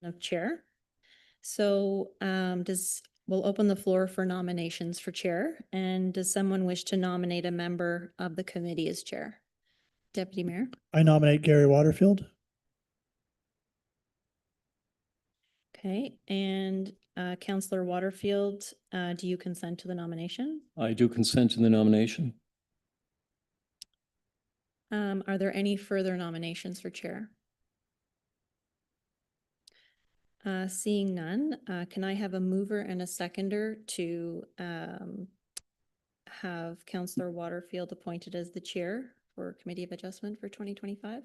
of chair. So we'll open the floor for nominations for chair. And does someone wish to nominate a member of the committee as chair? Deputy Mayor? I nominate Gary Waterfield. Okay, and Councillor Waterfield, do you consent to the nomination? I do consent to the nomination. Are there any further nominations for chair? Seeing none, can I have a mover and a seconder to have Councillor Waterfield appointed as the chair for Committee of Adjustment for 2025?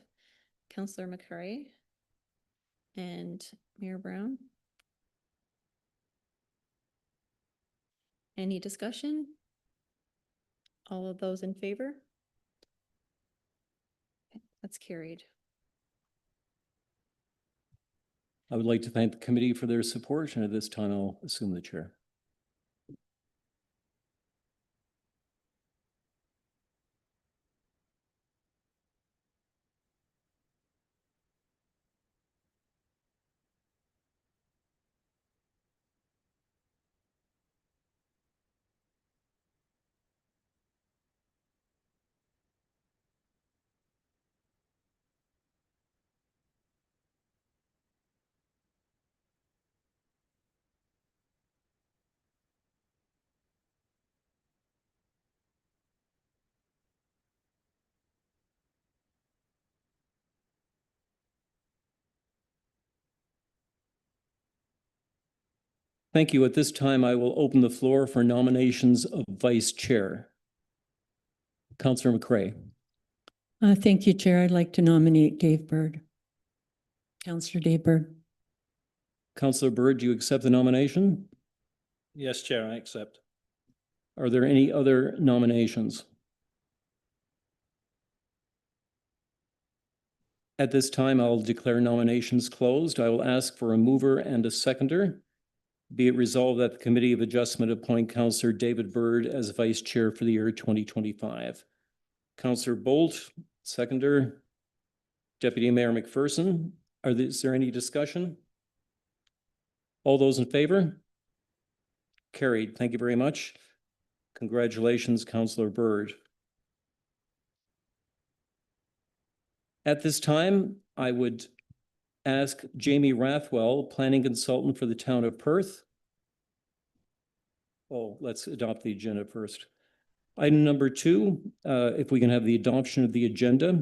Councillor McCrae and Mayor Brown. Any discussion? All of those in favor? Okay, that's carried. I would like to thank the committee for their support, and at this time I'll assume the chair. Thank you. At this time, I will open the floor for nominations of vice chair. Councillor McCrae. Thank you, Chair. I'd like to nominate Dave Bird. Councillor Dave Bird. Councillor Bird, do you accept the nomination? Yes, Chair, I accept. Are there any other nominations? At this time, I'll declare nominations closed. I will ask for a mover and a seconder. Be it resolved that the Committee of Adjustment appoint Councillor David Bird as Vice Chair for the year 2025. Councillor Bolt, seconder. Deputy Mayor McPherson, is there any discussion? All those in favor? Carried. Thank you very much. Congratulations, Councillor Bird. At this time, I would ask Jamie Rathwell, planning consultant for the town of Perth. Oh, let's adopt the agenda first. Item number 2, if we can have the adoption of the agenda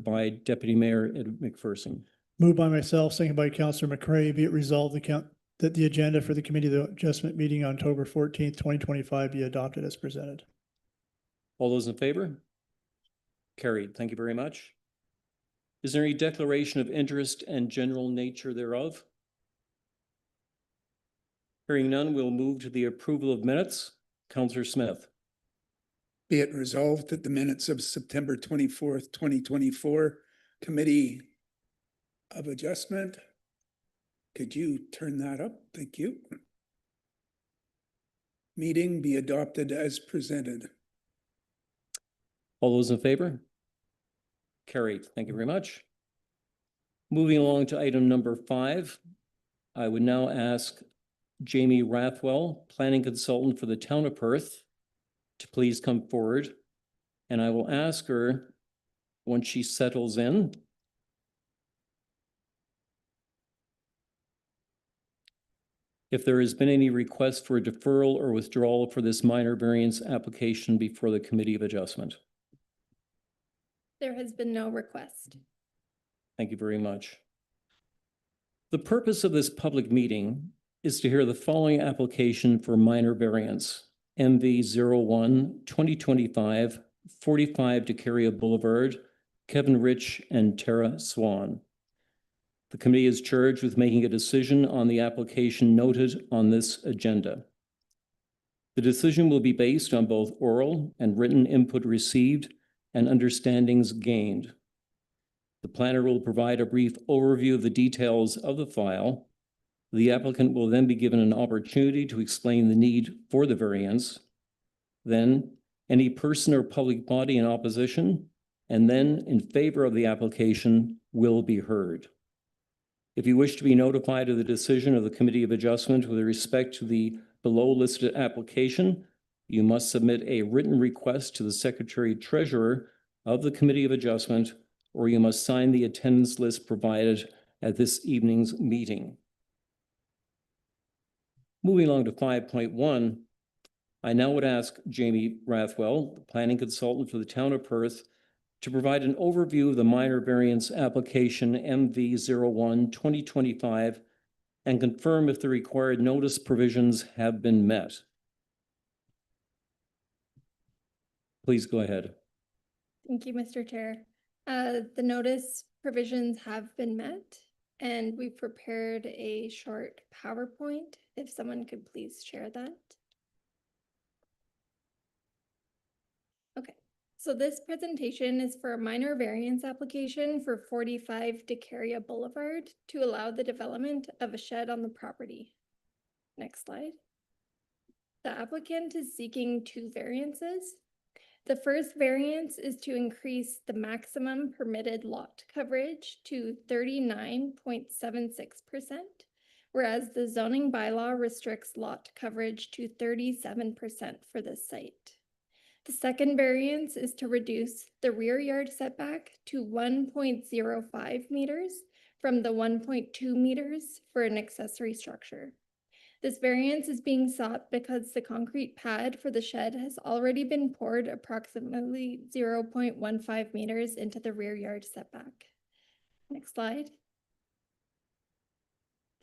by Deputy Mayor Ed McPherson. Moved by myself, second by Councillor McCrae. Be it resolved that the agenda for the Committee of Adjustment meeting on October 14th, 2025 be adopted as presented. All those in favor? Carried. Thank you very much. Is there any declaration of interest and general nature thereof? Hearing none, we'll move to the approval of minutes. Councillor Smith. Be it resolved that the minutes of September 24th, 2024 Committee of Adjustment. Could you turn that up? Thank you. Meeting be adopted as presented. All those in favor? Carried. Thank you very much. Moving along to item number 5, I would now ask Jamie Rathwell, planning consultant for the town of Perth, to please come forward. And I will ask her, once she settles in, if there has been any request for a deferral or withdrawal for this minor variance application before the Committee of Adjustment. There has been no request. Thank you very much. The purpose of this public meeting is to hear the following application for minor variance, MV01 2025 45 Decaria Boulevard, Kevin Rich and Tara Swan. The committee is charged with making a decision on the application noted on this agenda. The decision will be based on both oral and written input received and understandings gained. The planner will provide a brief overview of the details of the file. The applicant will then be given an opportunity to explain the need for the variance. Then, any person or public body in opposition and then in favor of the application will be heard. If you wish to be notified of the decision of the Committee of Adjustment with respect to the below listed application, you must submit a written request to the Secretary Treasurer of the Committee of Adjustment, or you must sign the attendance list provided at this evening's meeting. Moving along to 5.1, I now would ask Jamie Rathwell, the planning consultant for the town of Perth, to provide an overview of the minor variance application MV01-2025 and confirm if the required notice provisions have been met. Please go ahead. Thank you, Mr. Chair. The notice provisions have been met, and we've prepared a short PowerPoint. If someone could please share that. Okay, so this presentation is for a minor variance application for 45 Decaria Boulevard to allow the development of a shed on the property. Next slide. The applicant is seeking two variances. The first variance is to increase the maximum permitted lot coverage to 39.76%, whereas the zoning bylaw restricts lot coverage to 37% for this site. The second variance is to reduce the rear yard setback to 1.05 meters from the 1.2 meters for an accessory structure. This variance is being sought because the concrete pad for the shed has already been poured approximately 0.15 meters into the rear yard setback. Next slide.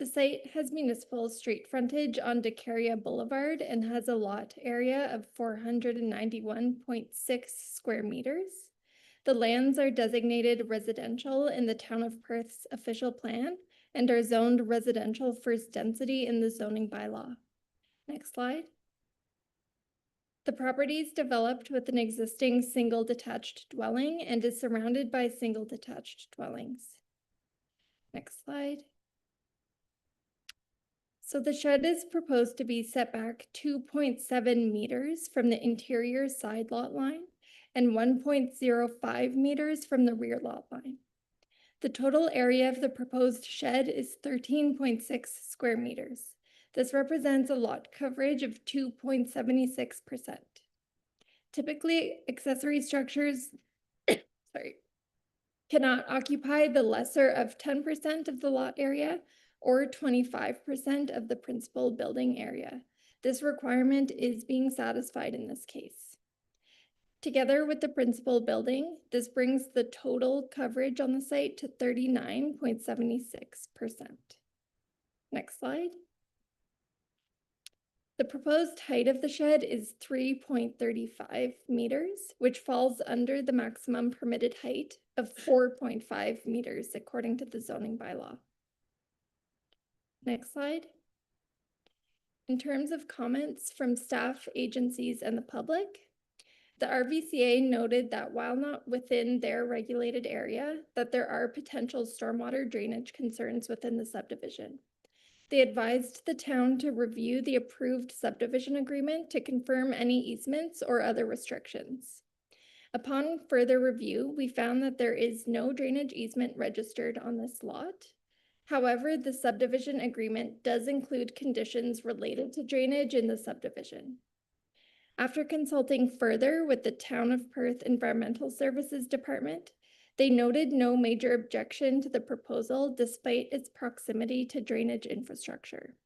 The site has municipal street frontage on Decaria Boulevard and has a lot area of 491.6 square meters. The lands are designated residential in the Town of Perth's official plan and are zoned residential first density in the zoning bylaw. Next slide. The property is developed with an existing single detached dwelling and is surrounded by single detached dwellings. Next slide. So the shed is proposed to be set back 2.7 meters from the interior side lot line and 1.05 meters from the rear lot line. The total area of the proposed shed is 13.6 square meters. This represents a lot coverage of 2.76%. Typically, accessory structures cannot occupy the lesser of 10% of the lot area or 25% of the principal building area. This requirement is being satisfied in this case. Together with the principal building, this brings the total coverage on the site to 39.76%. Next slide. The proposed height of the shed is 3.35 meters, which falls under the maximum permitted height of 4.5 meters according to the zoning bylaw. Next slide. In terms of comments from staff, agencies, and the public, the RVCA noted that while not within their regulated area, that there are potential stormwater drainage concerns within the subdivision. They advised the town to review the approved subdivision agreement to confirm any easements or other restrictions. Upon further review, we found that there is no drainage easement registered on this lot. However, the subdivision agreement does include conditions related to drainage in the subdivision. After consulting further with the Town of Perth Environmental Services Department, they noted no major objection to the proposal despite its proximity to drainage infrastructure.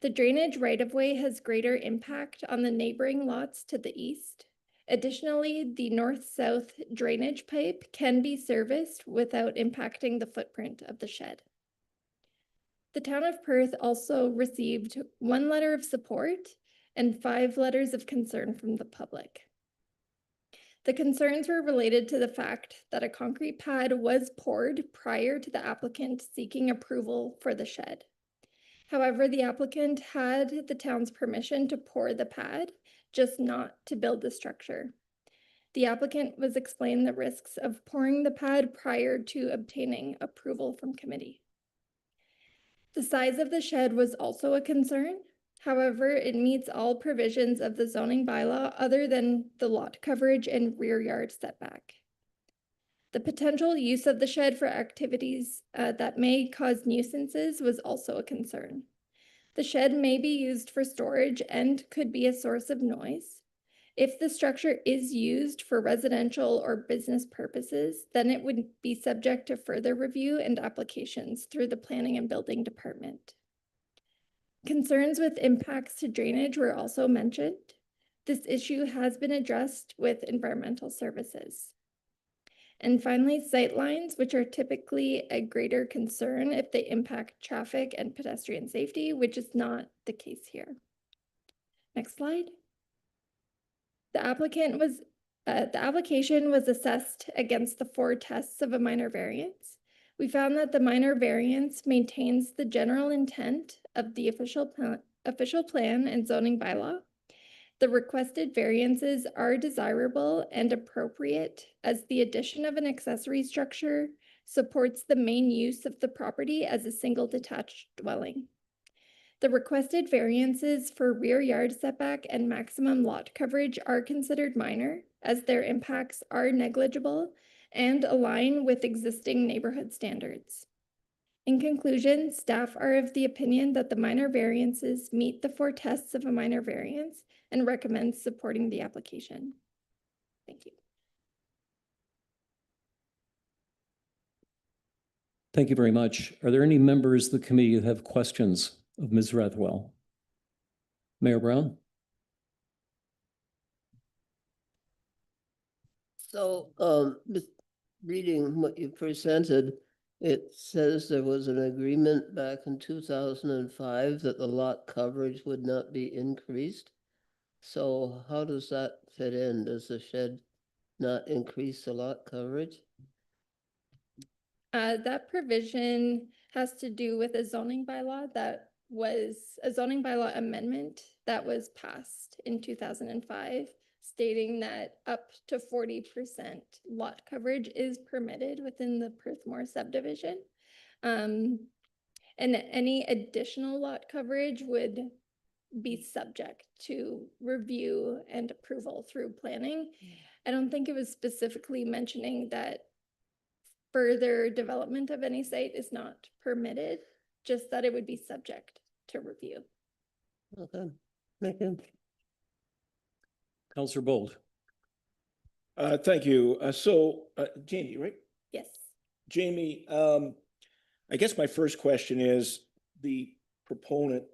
The drainage right-of-way has greater impact on the neighboring lots to the east. Additionally, the north-south drainage pipe can be serviced without impacting the footprint of the shed. The Town of Perth also received 1 letter of support and 5 letters of concern from the public. The concerns were related to the fact that a concrete pad was poured prior to the applicant seeking approval for the shed. However, the applicant had the town's permission to pour the pad, just not to build the structure. The applicant was explained the risks of pouring the pad prior to obtaining approval from committee. The size of the shed was also a concern. However, it meets all provisions of the zoning bylaw other than the lot coverage and rear yard setback. The potential use of the shed for activities that may cause nuisances was also a concern. The shed may be used for storage and could be a source of noise. If the structure is used for residential or business purposes, then it would be subject to further review and applications through the Planning and Building Department. Concerns with impacts to drainage were also mentioned. This issue has been addressed with environmental services. And finally, sightlines, which are typically a greater concern if they impact traffic and pedestrian safety, which is not the case here. Next slide. The application was assessed against the 4 tests of a minor variance. We found that the minor variance maintains the general intent of the official plan and zoning bylaw. The requested variances are desirable and appropriate as the addition of an accessory structure supports the main use of the property as a single detached dwelling. The requested variances for rear yard setback and maximum lot coverage are considered minor as their impacts are negligible and align with existing neighborhood standards. In conclusion, staff are of the opinion that the minor variances meet the 4 tests of a minor variance and recommends supporting the application. Thank you. Thank you very much. Are there any members of the committee who have questions of Ms. Rathwell? Mayor Brown? So, just reading what you presented, it says there was an agreement back in 2005 that the lot coverage would not be increased. So how does that fit in? Does the shed not increase the lot coverage? That provision has to do with a zoning bylaw that was a zoning bylaw amendment that was passed in 2005, stating that up to 40% lot coverage is permitted within the Perthmore subdivision. And any additional lot coverage would be subject to review and approval through planning. I don't think it was specifically mentioning that further development of any site is not permitted, just that it would be subject to review. Okay, thank you. Councillor Bold? Thank you. Jamie, right? Yes. Jamie, I guess my first question is the proponent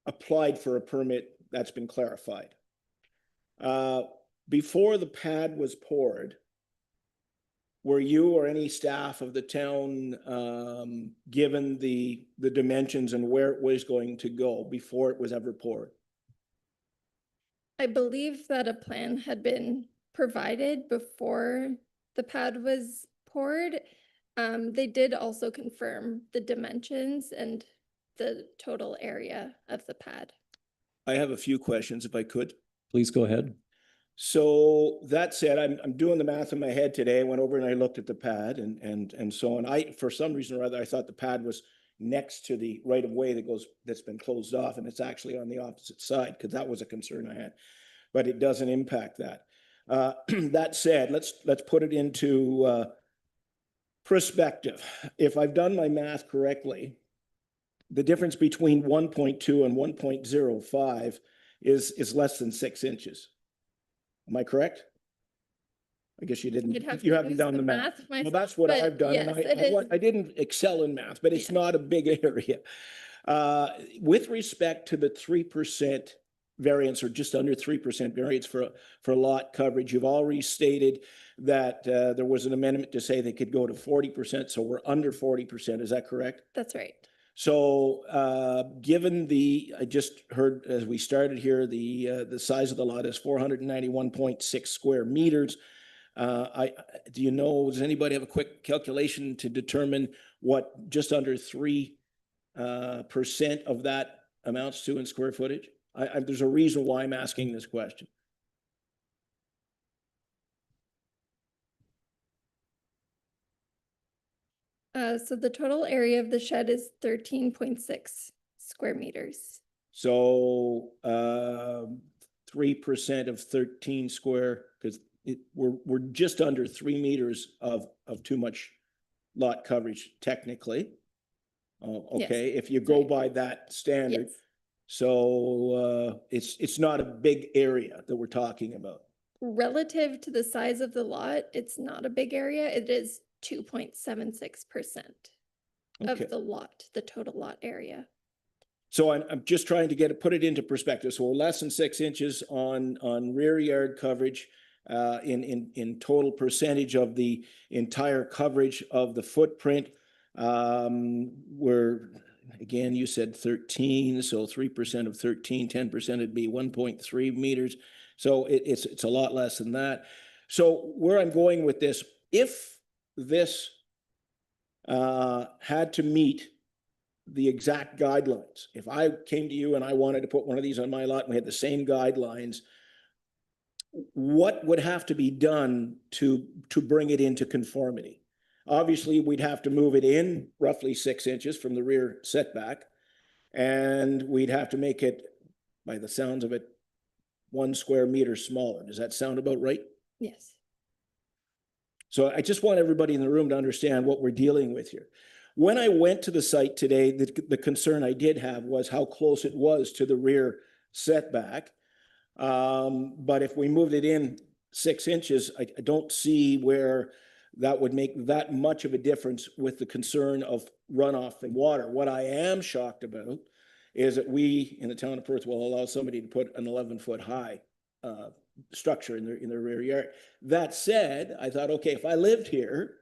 applied for a permit that's been clarified. Before the pad was poured, were you or any staff of the town given the dimensions and where it was going to go before it was ever poured? I believe that a plan had been provided before the pad was poured. They did also confirm the dimensions and the total area of the pad. I have a few questions if I could. Please go ahead. So that said, I'm doing the math in my head today. I went over and I looked at the pad and so on. For some reason or other, I thought the pad was next to the right of way that's been closed off, and it's actually on the opposite side, because that was a concern I had, but it doesn't impact that. That said, let's put it into perspective. If I've done my math correctly, the difference between 1.2 and 1.05 is less than 6 inches. Am I correct? I guess you didn't, you haven't done the math. Well, that's what I've done. Yes, And I didn't excel in math, but it's not a big area. With respect to the 3% variance, or just under 3% variance for lot coverage, you've already stated that there was an amendment to say they could go to 40%. So we're under 40%. Is that correct? That's right. So given I just heard as we started here, the size of the lot is 491.6 square meters. Do you know, does anybody have a quick calculation to determine what just under 3% of that amounts to in square footage? There's a reason why I'm asking this question. So the total area of the shed is 13.6 square meters. So 3% of 13 square, because we're just under 3 meters of too much lot coverage technically. Yes. Okay, if you go Sorry. by that standard. Yes. So, it's not a big area that we're talking about. Relative to the size of the lot, it's not a big area. It is 2.76% Okay. of the lot, the total lot area. So I'm just trying to put it into perspective. So we're less than 6 inches on rear yard coverage, in total percentage of the entire coverage of the footprint. We're, again, you said 13, so 3% of 13, 10% would be 1.3 meters. So it's a lot less than that. So where I'm going with this, if this had to meet the exact guidelines, if I came to you and I wanted to put one of these on my lot and we had the same guidelines, what would have to be done to bring it into conformity? Obviously, we'd have to move it in roughly 6 inches from the rear setback, and we'd have to make it, by the sounds of it, 1 square meter smaller. Does that sound about right? Yes. So I just want everybody in the room to understand what we're dealing with here. When I went to the site today, the concern I did have was how close it was to the rear setback. But if we moved it in 6 inches, I don't see where that would make that much of a difference with the concern of runoff and water. What I am shocked about is that we in the town of Perth will allow somebody to put an 11-foot high structure in their rear yard. That said, I thought, okay, if I lived here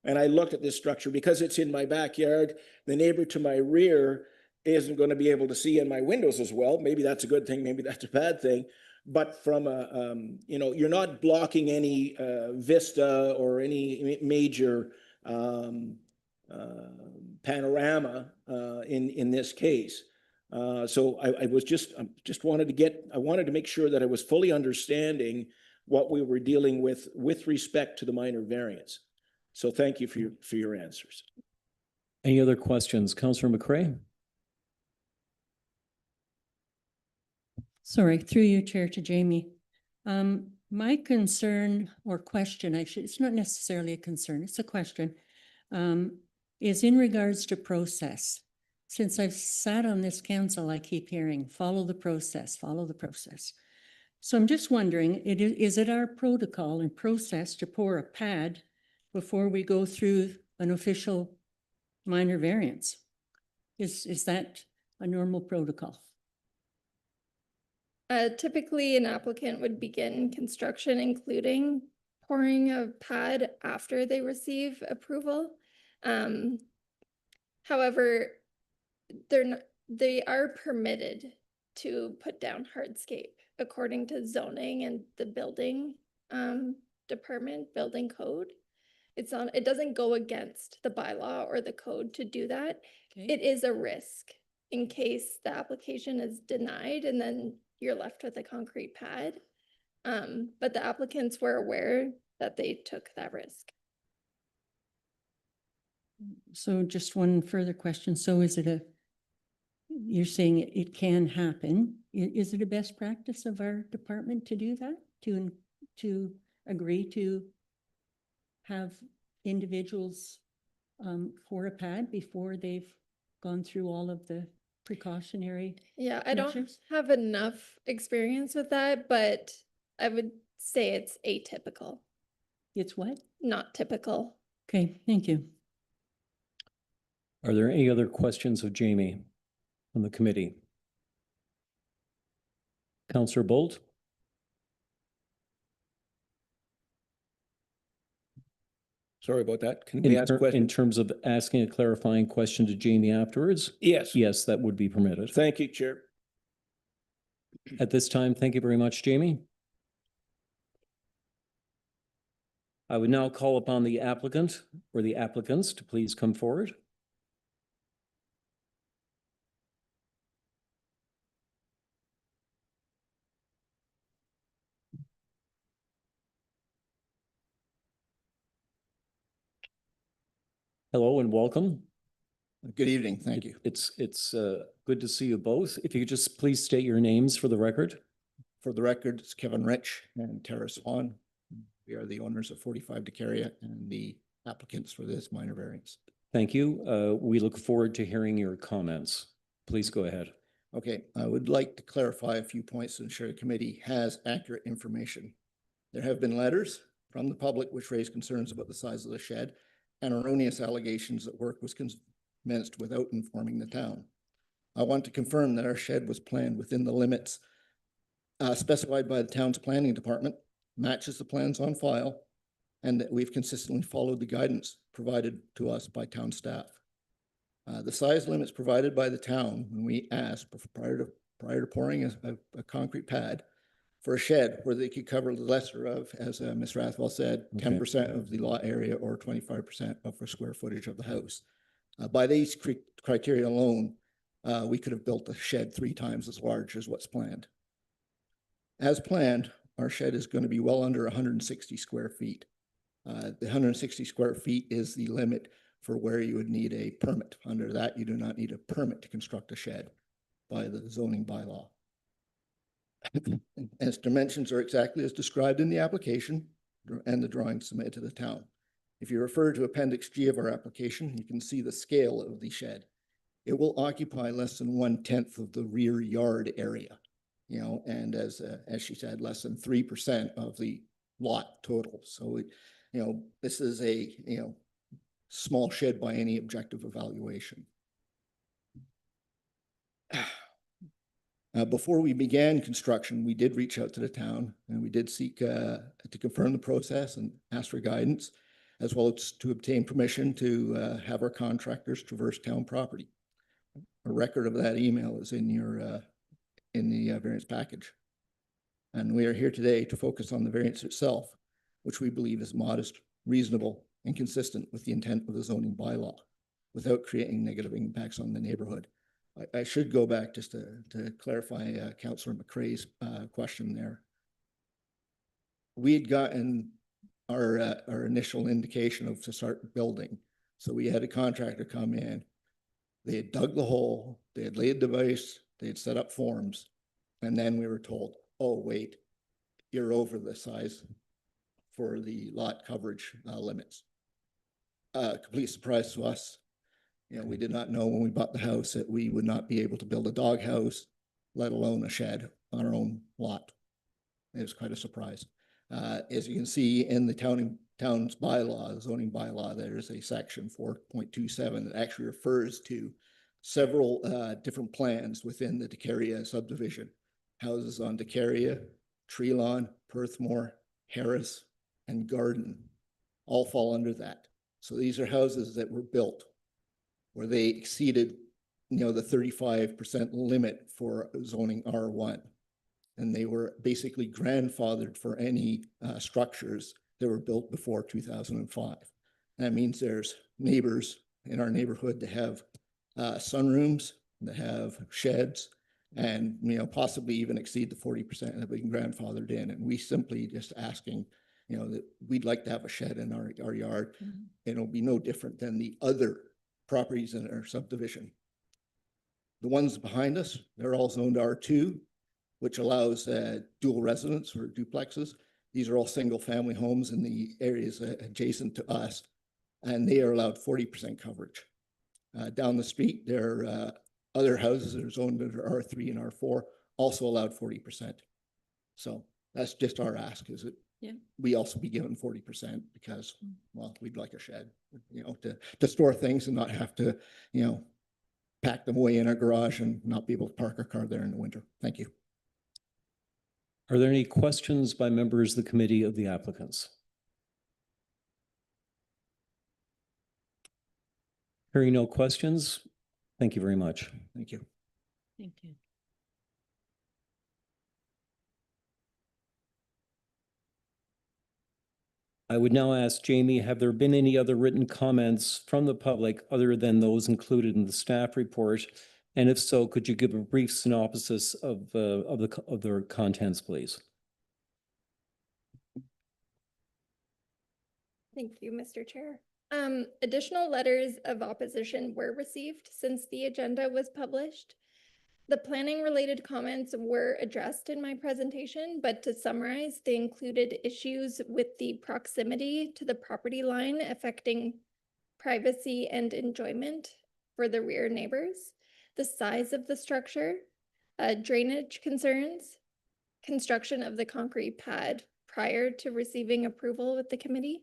and I looked at this structure, because it's in my backyard, the neighbor to my rear isn't going to be able to see in my windows as well. Maybe that's a good thing, maybe that's a bad thing. But from a, you're not blocking any vista or any major panorama in this case. So I wanted to make sure that I was fully understanding what we were dealing with respect to the minor variance. So thank you for your answers. Any other questions? Councillor McCray? Sorry, through you, Chair, to Jamie. My concern or question, actually, it's not necessarily a concern, it's a question, is in regards to process. Since I've sat on this council, I keep hearing, follow the process, follow the process. So I'm just wondering, is it our protocol and process to pour a pad before we go through an official minor variance? Is that a normal protocol? Typically, an applicant would begin construction, including pouring a pad after they receive approval. However, they are permitted to put down hardscape according to zoning and the building department, building code. It doesn't go against the bylaw or the code to do that. Okay. It is a risk in case the application is denied and then you're left with a concrete pad. But the applicants were aware that they took that risk. So just one further question. So is it you're saying it can happen. Is it a best practice of our department to do that? To agree to have individuals pour a pad before they've gone through all of the precautionary? Yeah, I don't measures? have enough experience with that, but I would say it's atypical, It's what? not typical. Okay, thank you. Are there any other questions of Jamie from the committee? Councillor Bolt? Sorry about that. Can we ask In questions? terms of asking a clarifying question to Jamie afterwards? Yes. Yes, that would be permitted. Thank you, Chair. At this time, thank you very much, Jamie. I would now call upon the applicant or the applicants to please come forward. Hello and welcome. Good evening. Thank you. It's good to see you both. If you could just please state your names for the record. For the record, it's Kevin Rich and Tara Swan. We are the owners of 45 Decaria and the applicants for this minor variance. Thank you. We look forward to hearing your comments. Please go ahead. Okay, I would like to clarify a few points to ensure the committee has accurate information. There have been letters from the public which raise concerns about the size of the shed and erroneous allegations that work was commenced without informing the town. I want to confirm that our shed was planned within the limits specified by the town's planning department, matches the plans on file, and that we've consistently followed the guidance provided to us by town staff. The size limits provided by the town when we asked prior to pouring a concrete pad for a shed where they could cover the lesser of, as Ms. Rathwell said, 10% of the lot area or 25% of the square footage of the house. By these criteria alone, we could have built the shed 3 times as large as what's planned. As planned, our shed is going to be well under 160 square feet. The 160 square feet is the limit for where you would need a permit. Under that, you do not need a permit to construct a shed by the zoning bylaw. Its dimensions are exactly as described in the application and the drawings submitted to the town. If you refer to Appendix G of our application, you can see the scale of the shed. It will occupy less than 1/10 of the rear yard area, you know, and as she said, less than 3% of the lot total. So, this is a, small shed by any objective evaluation. Before we began construction, we did reach out to the town and we did seek to confirm the process and ask for guidance, as well as to obtain permission to have our contractors traverse town property. A record of that email is in the variance package. And we are here today to focus on the variance itself, which we believe is modest, reasonable, and consistent with the intent of the zoning bylaw, without creating negative impacts on the neighborhood. I should go back just to clarify Councillor McCrae's question there. We had gotten our initial indication of to start building. So we had a contractor come in. They had dug the hole, they had laid the base, they had set up forms, and then we were told, oh, wait, you're over the size for the lot coverage limits. Complete surprise to us. We did not know when we bought the house that we would not be able to build a dog house, let alone a shed on our own lot. It was quite a surprise. As you can see in the town's bylaw, zoning bylaw, there's a section 4.27 that actually refers to several different plans within the Decaria subdivision. Houses on Decaria, Treelawn, Perthmore, Harris, and Garden all fall under that. So these are houses that were built where they exceeded, the 35% limit for zoning R1. And they were basically grandfathered for any structures that were built before 2005. And that means there's neighbors in our neighborhood that have sunrooms, that have sheds, and possibly even exceed the 40% that have been grandfathered in. And we simply just asking, that we'd like to have a shed in our yard. Mm-hmm. It'll be no different than the other properties in our subdivision. The ones behind us, they're all zoned R2, which allows dual residence or duplexes. These are all single family homes in the areas adjacent to us, and they are allowed 40% coverage. Down the street, there are other houses that are zoned under R3 and R4, also allowed 40%. So that's just our ask, is it? Yeah. We also be given 40% because, well, we'd like a shed, to store things and not have to, pack them away in our garage and not be able to park our car there in the winter. Thank you. Are there any questions by members of the committee of the applicants? Hearing no questions, thank you very much. Thank you. Thank you. I would now ask Jamie, have there been any other written comments from the public other than those included in the staff report? And if so, could you give a brief synopsis of their contents, please? Thank you, Mr. Chair. Additional letters of opposition were received since the agenda was published. The planning related comments were addressed in my presentation, but to summarize, they included issues with the proximity to the property line affecting privacy and enjoyment for the rear neighbors, the size of the structure, drainage concerns, construction of the concrete pad prior to receiving approval with the committee,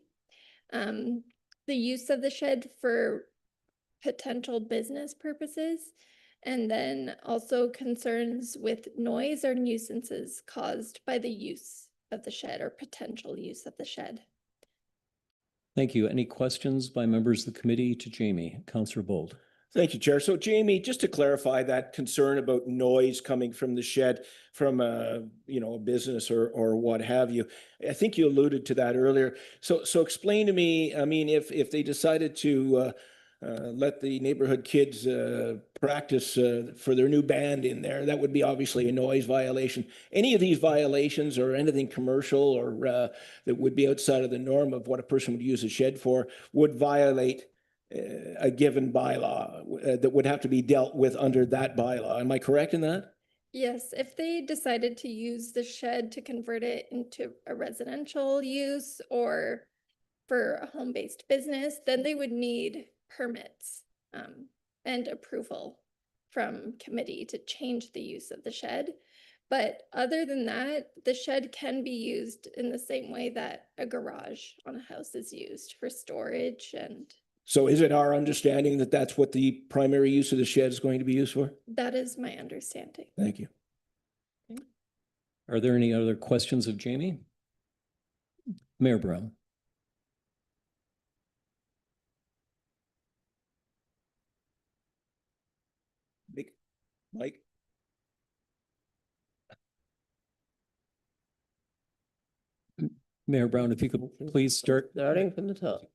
the use of the shed for potential business purposes, and then also concerns with noise or nuisances caused by the use of the shed or potential use of the shed. Thank you. Any questions by members of the committee to Jamie? Councillor Bold. Thank you, Chair. So Jamie, just to clarify that concern about noise coming from the shed from a business or what have you, I think you alluded to that earlier. So explain to me, I mean, if they decided to let the neighborhood kids practice for their new band in there, that would be obviously a noise violation. Any of these violations or anything commercial or that would be outside of the norm of what a person would use a shed for would violate a given bylaw that would have to be dealt with under that bylaw. Am I correct in that? Yes, if they decided to use the shed to convert it into a residential use or for a home-based business, then they would need permits and approval from committee to change the use of the shed. But other than that, the shed can be used in the same way that a garage on a house is used for storage, and So is it our understanding that that's what the primary use of the shed is going to be used for? that is my understanding. Thank you. Are there any other questions of Jamie? Mayor Brown. Mike? Mayor Brown, if you could please start. Starting from the top.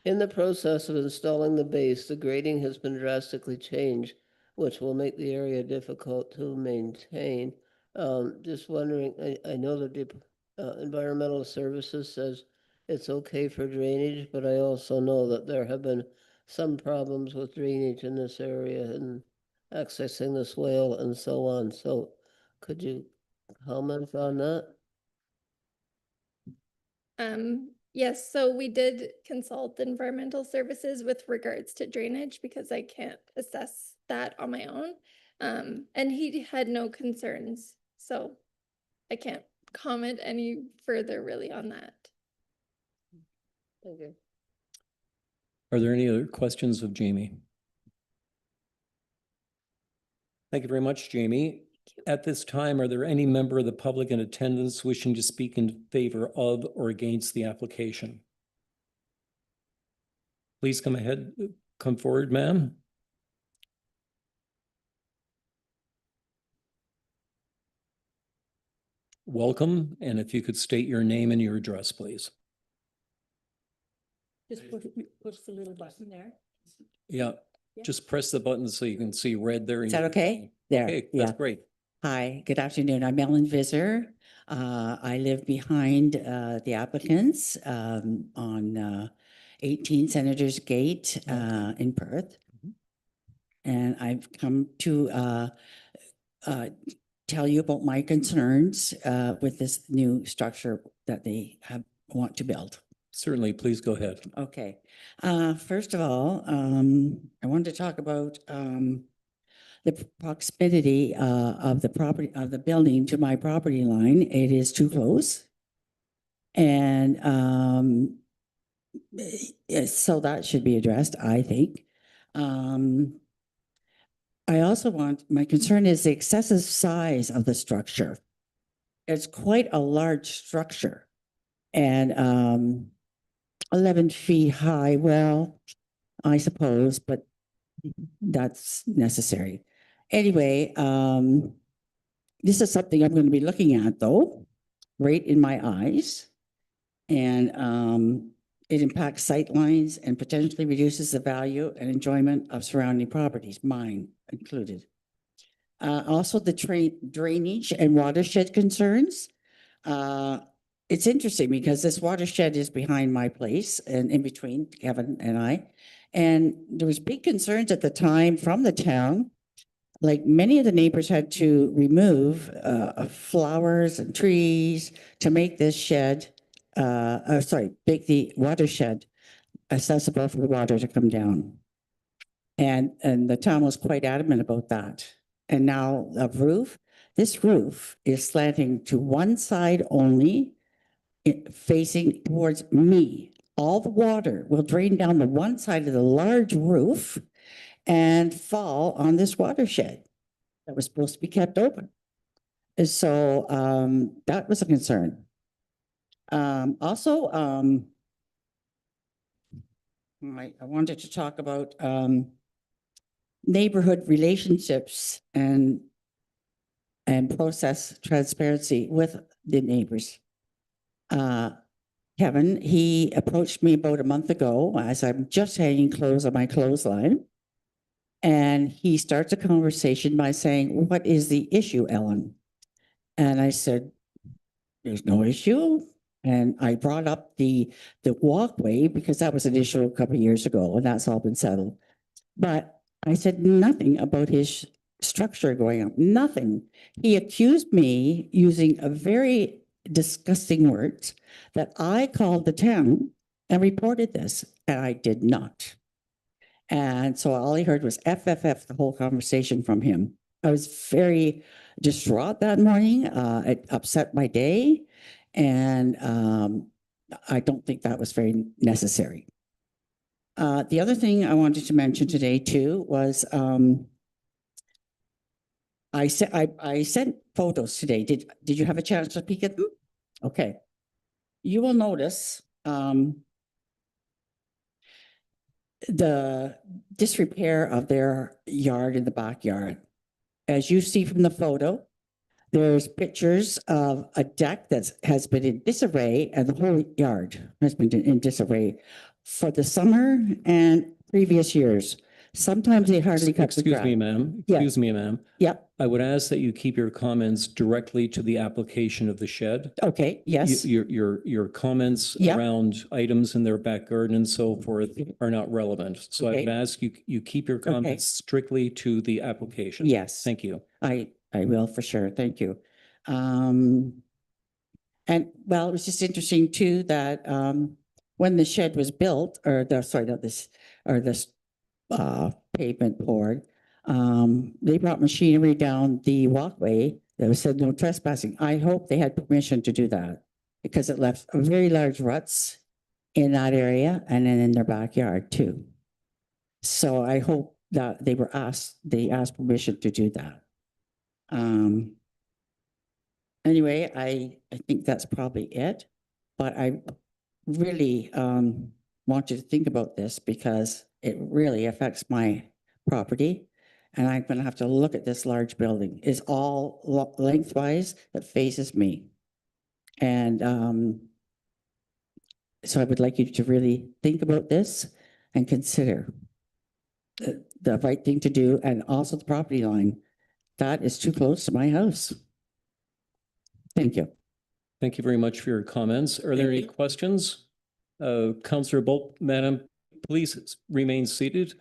In the process of installing the base, the grading has been drastically changed, which will make the area difficult to maintain. Just wondering, I know that Environmental Services says it's okay for drainage, but I also know that there have been some problems with drainage in this area and accessing the swale and so on. So could you comment on that? Yes, so we did consult Environmental Services with regards to drainage because I can't assess that on my own. And he had no concerns, so I can't comment any further really on that. Okay. Are there any other questions of Jamie? Thank you very much, Jamie. At this time, are there any member of the public in attendance wishing to speak in favor of or against the application? Please come forward, ma'am. Welcome, and if you could state your name and your address, please. Just push the little button there. Yeah, just press the button so you can see red there. Is that okay? There, Okay, yeah. that's great. Hi, good afternoon. I'm Ellen Visser. I live behind the applicants on 18 Senators Gate in Perth. And I've come to tell you about my concerns with this new structure that they want to build. Certainly, please go ahead. Okay. First of all, I wanted to talk about the proximity of the property of the building to my property line. It is too close. And so that should be addressed, I think. I also my concern is the excessive size of the structure. It's quite a large structure and 11 feet high. Well, I suppose, but that's necessary. Anyway, this is something I'm going to be looking at though, right in my eyes. And it impacts sight lines and potentially reduces the value and enjoyment of surrounding properties, mine included. Also the drainage and watershed concerns. It's interesting because this watershed is behind my place and in between Kevin and I. And there was big concerns at the time from the town like many of the neighbors had to remove flowers and trees to make this shed, make the watershed accessible for the water to come down. And the town was quite adamant about that. And now this roof is slanting to one side only, facing towards me. All the water will drain down the one side of the large roof and fall on this watershed that was supposed to be kept open. And so that was a concern. Also, I wanted to talk about neighborhood relationships and process transparency with the neighbors. Kevin, he approached me about a month ago as I'm just hanging clothes on my clothesline. And he starts a conversation by saying, "What is the issue, Ellen?" And I said, "There's no issue." And I brought up the walkway because that was an issue a couple of years ago, and that's all been settled. But I said nothing about his structure going up, nothing. He accused me using a very disgusting words that I called the town and reported this, and I did not. And so all I heard was FFF the whole conversation from him. I was very distraught that morning. It upset my day. And I don't think that was very necessary. The other thing I wanted to mention today too was I sent photos today. Did you have a chance to peek at them? Okay. You will notice the disrepair of their yard in the backyard. As you see from the photo, there's pictures of a deck that has been in disarray, and the whole yard has been in disarray for the summer and previous years. Sometimes they hardly cut the Excuse grass. me, ma'am. Yeah. Excuse me, ma'am. Yep. I would ask that you keep your comments directly to the application of the shed. Okay, yes. Your comments Yeah. around items in their back garden and so forth are not relevant. So I Okay. would ask you keep your comments strictly to the application. Yes. Thank you. I will for sure. Thank you. And well, it was just interesting too that when the shed was built, or this pavement poured, they brought machinery down the walkway that was said no trespassing. I hope they had permission to do that because it left very large ruts in that area and then in their backyard too. So I hope that they asked permission to do that. Anyway, I think that's probably it, but I really want you to think about this because it really affects my property. And I'm gonna have to look at this large building. It's all lengthwise that faces me. And so I would like you to really think about this and consider the right thing to do, and also the property line. That is too close to my house. Thank you. Thank you very much for your comments. Are there any questions? Councillor Bolt, madam, please remain seated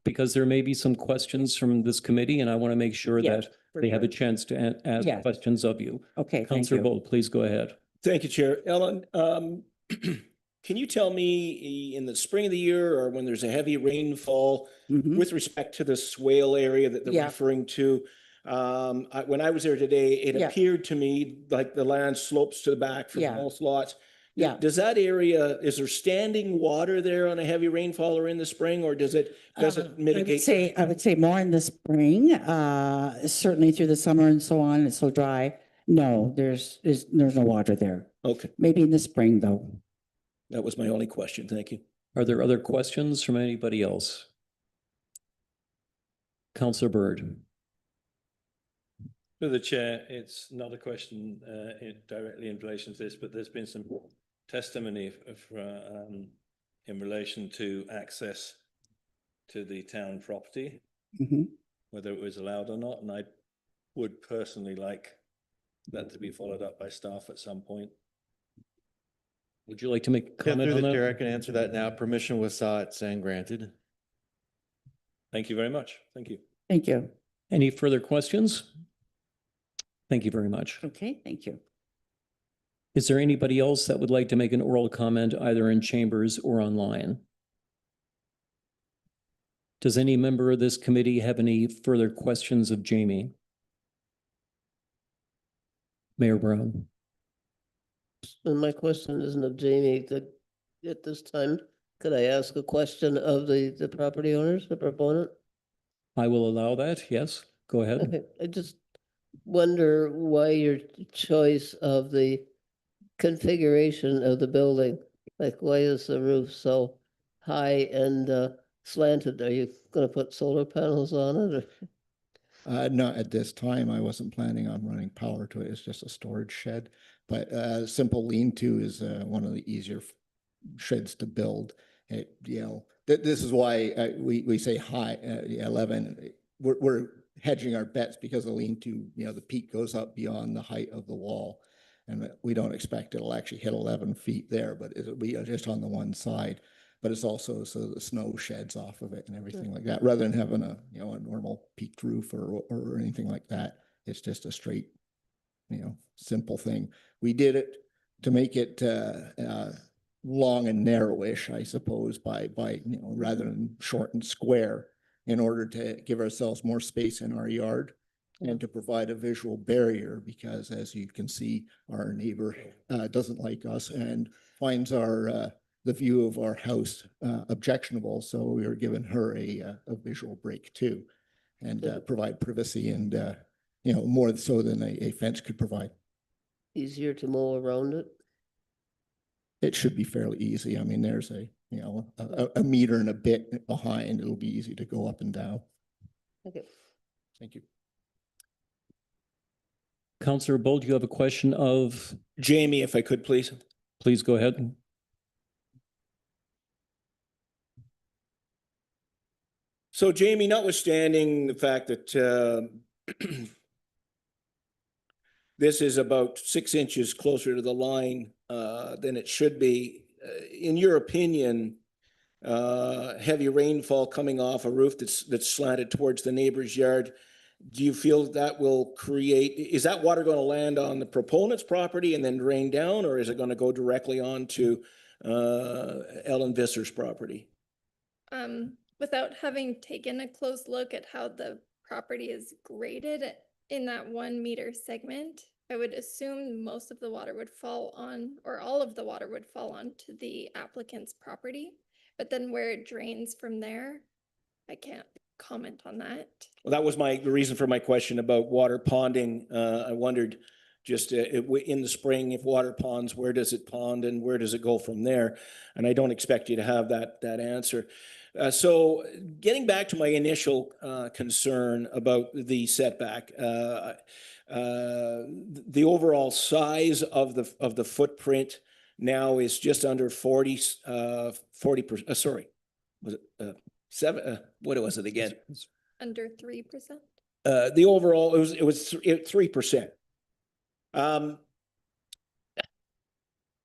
because there may be some questions from this committee and I want to make sure Yeah, that they have a chance to ask Yeah. questions of you. Okay, thank Councillor you. Bolt, please go ahead. Thank you, Chair. Ellen, can you tell me in the spring of the year or when there's a heavy rainfall Mhm. with respect to the swale area that they're Yeah. referring to? When I was there today, it Yeah. appeared to me like the land slopes to the back for Yeah. most lots. Yeah. Does that area, is there standing water there on a heavy rainfall or in the spring, or does it mitigate? I would say more in the spring, certainly through the summer and so on, it's so dry. No, there's no water there. Okay, Maybe in the spring though. that was my only question. Thank you. Are there other questions from anybody else? Councillor Bird. Through the chair, it's not a question directly in relation to this, but there's been some testimony in relation to access to the town property, Mhm. whether it was allowed or not, and I would personally like that to be followed up by staff at some point. Would you like to make a Yeah, comment through on the chair, I that? can answer that now. Permission was sought and granted. Thank you very much. Thank you. Thank you. Any further questions? Thank you very much. Okay, thank you. Is there anybody else that would like to make an oral comment either in chambers or online? Does any member of this committee have any further questions of Jamie? Mayor Brown. And my question isn't of Jamie, at this time, could I ask a question of the property owners, the proponent? I will allow that. Yes, go ahead. Okay, I just wonder why your choice of the configuration of the building, like why is the roof so high and slanted? Are you gonna put solar panels on it or? Not at this time. I wasn't planning on running power to it. It's just a storage shed. But simple lean-to is one of the easier sheds to build. This is why we say high 11. We're hedging our bets because the lean-to, the peak goes up beyond the height of the wall. And we don't expect it'll actually hit 11 feet there, but it'll be just on the one side. But it's also so the snow sheds off of it and everything like that, rather than having a normal peaked roof or anything like that. It's just a straight, simple thing. We did it to make it long and narrowish, I suppose, by rather than short and square, in order to give ourselves more space in our yard and to provide a visual barrier, because as you can see, our neighbor doesn't like us and finds our the view of our house objectionable. So we were giving her a visual break too, and provide privacy and more so than a fence could provide. Easier to mow around it? It should be fairly easy. I mean, there's a meter and a bit behind. It'll be easy to go up and down. Okay. Thank you. Councillor Bolt, you have a question of, Jamie, if I could, please. please go ahead. So Jamie, notwithstanding the fact that this is about 6 inches closer to the line than it should be, in your opinion, heavy rainfall coming off a roof that's slanted towards the neighbor's yard, do you feel that will create, is that water going to land on the proponent's property and then drain down, or is it going to go directly onto Ellen Visser's property? Without having taken a close look at how the property is graded in that 1 meter segment, I would assume most of the water would fall on, or all of the water would fall onto the applicant's property. But then where it drains from there, I can't comment on that. Well, that was the reason for my question about water ponding. I wondered just in the spring, if water ponds, where does it pond and where does it go from there? And I don't expect you to have that answer. So getting back to my initial concern about the setback, the overall size of the footprint now is just under 40%. Sorry, was it 7? What was it again? Under 3%? The overall, it was 3%.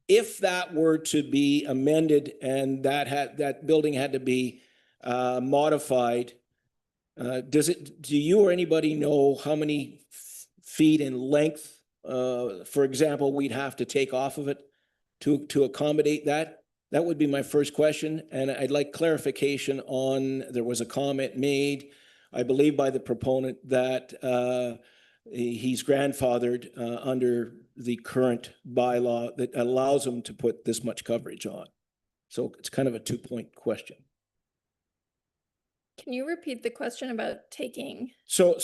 If that were to be amended and that building had to be modified, do you or anybody know how many feet in length, for example, we'd have to take off of it to accommodate that? That would be my first question. And I'd like clarification on, there was a comment made, I believe by the proponent, that he's grandfathered under the current bylaw that allows him to put this much coverage on. So it's kind of a 2-point question. Can you repeat the question about taking? So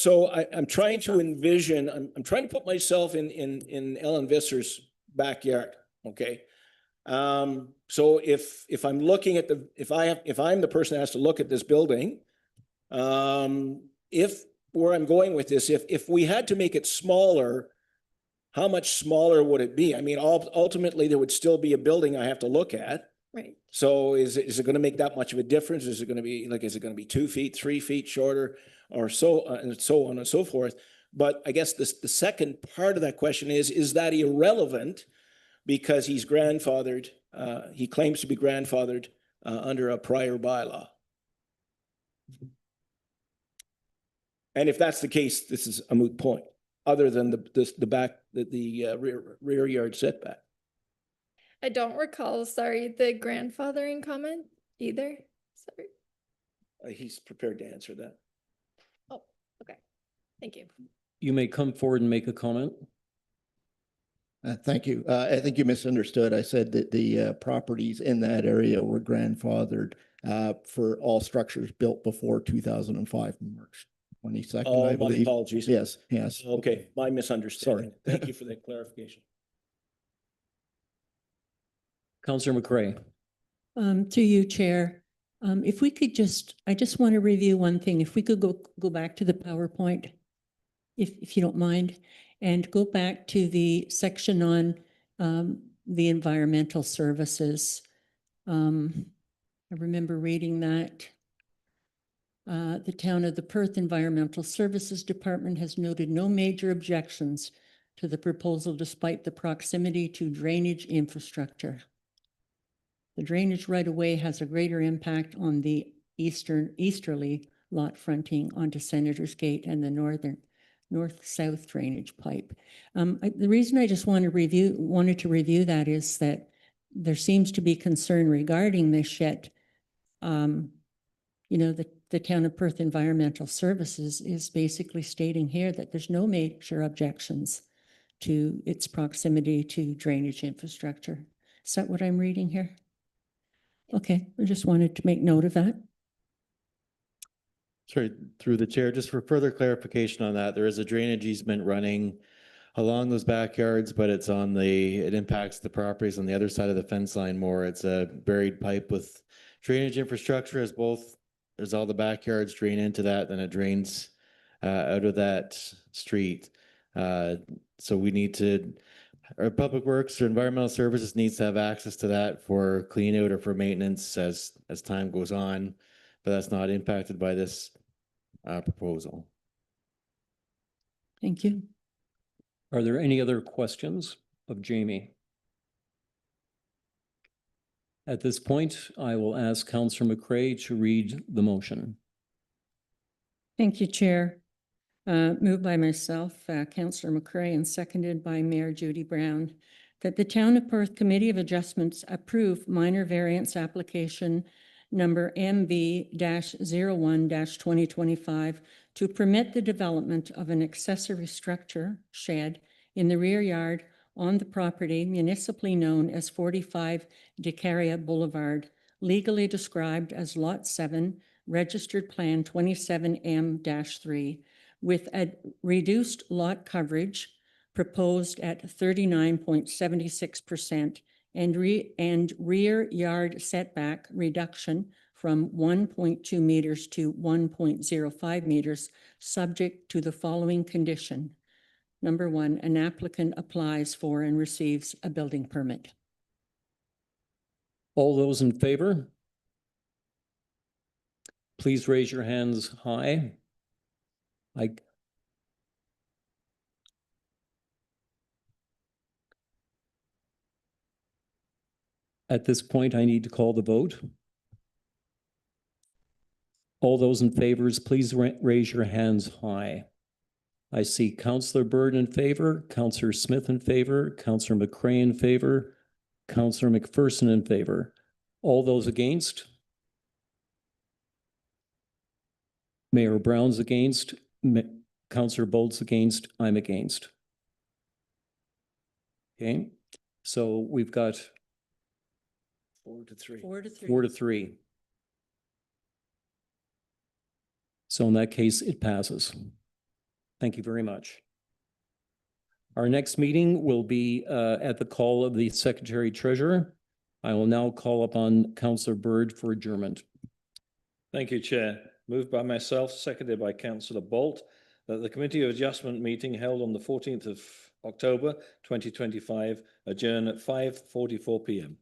I'm trying to envision, I'm trying to put myself in Ellen Visser's backyard. Okay. So if I'm looking at if I'm the person that has to look at this building, where I'm going with this, if we had to make it smaller, how much smaller would it be? I mean, ultimately there would still be a building I have to look at. Right. So is it going to make that much of a difference? Is it going to be 2 feet, 3 feet shorter, or so and so on and so forth? But I guess the second part of that question is that irrelevant because he's grandfathered, he claims to be grandfathered under a prior bylaw. And if that's the case, this is a moot point, other than the rear yard setback. I don't recall, sorry, the grandfathering comment either. Sorry. He's prepared to answer that. Oh, okay. Thank you. You may come forward and make a comment. Thank you. I think you misunderstood. I said that the properties in that area were grandfathered for all structures built before 2005, March 22nd, Oh, I my believe. apologies. Yes, yes. Okay, my misunderstanding. Sorry. Thank you for that clarification. Councillor McCray. To you, Chair. If we could I just want to review one thing. If we could go back to the PowerPoint, if you don't mind, and go back to the section on the environmental services. I remember reading that. The Town of the Perth Environmental Services Department has noted no major objections to the proposal despite the proximity to drainage infrastructure. The drainage right-of-way has a greater impact on the easterly lot fronting onto Senator's Gate and the north-south drainage pipe. The reason I just wanted to review that is that there seems to be concern regarding this, yet the Town of Perth Environmental Services is basically stating here that there's no major objections to its proximity to drainage infrastructure. Is that what I'm reading here? Okay, I just wanted to make note of that. Sorry, through the chair, just for further clarification on that, there is a drainage easement running along those backyards, but it impacts the properties on the other side of the fence line more. It's a buried pipe with drainage infrastructure there's all the backyards drain into that, then it drains out of that street. So we need our Public Works or Environmental Services needs to have access to that for clean out or for maintenance as time goes on, but that's not impacted by this proposal. Thank you. Are there any other questions of Jamie? At this point, I will ask Councillor McCray to read the motion. Thank you, Chair. Moved by myself, Councillor McCray, and seconded by Mayor Judy Brown, that the Town of Perth Committee of Adjustments approve minor variance application number MV-01-2025 to permit the development of an accessory structure shed in the rear yard on the property municipally known as 45 Decaria Boulevard, legally described as Lot 7, Registered Plan 27M-3, with a reduced lot coverage proposed at 39.76% and rear yard setback reduction from 1.2 meters to 1.05 meters, subject to the following condition. Number one, an applicant applies for and receives a building permit. All those in favor? Please raise your hands high. At this point, I need to call the vote. All those in favor, please raise your hands high. I see Councillor Bird in favor, Councillor Smith in favor, Councillor McCray in favor, Councillor McPherson in favor. All those against? Mayor Brown's against, Councillor Bolt's against, I'm against. Okay, so we've got 4-3. 4-3. 4-3. So in that case, it passes. Thank you very much. Our next meeting will be at the call of the Secretary Treasurer. I will now call upon Councillor Bird for adjournment. Thank you, Chair. Moved by myself, seconded by Councillor Bolt, that the Committee of Adjustment meeting held on the 14th of October 2025 adjourn at 5:44 p.m.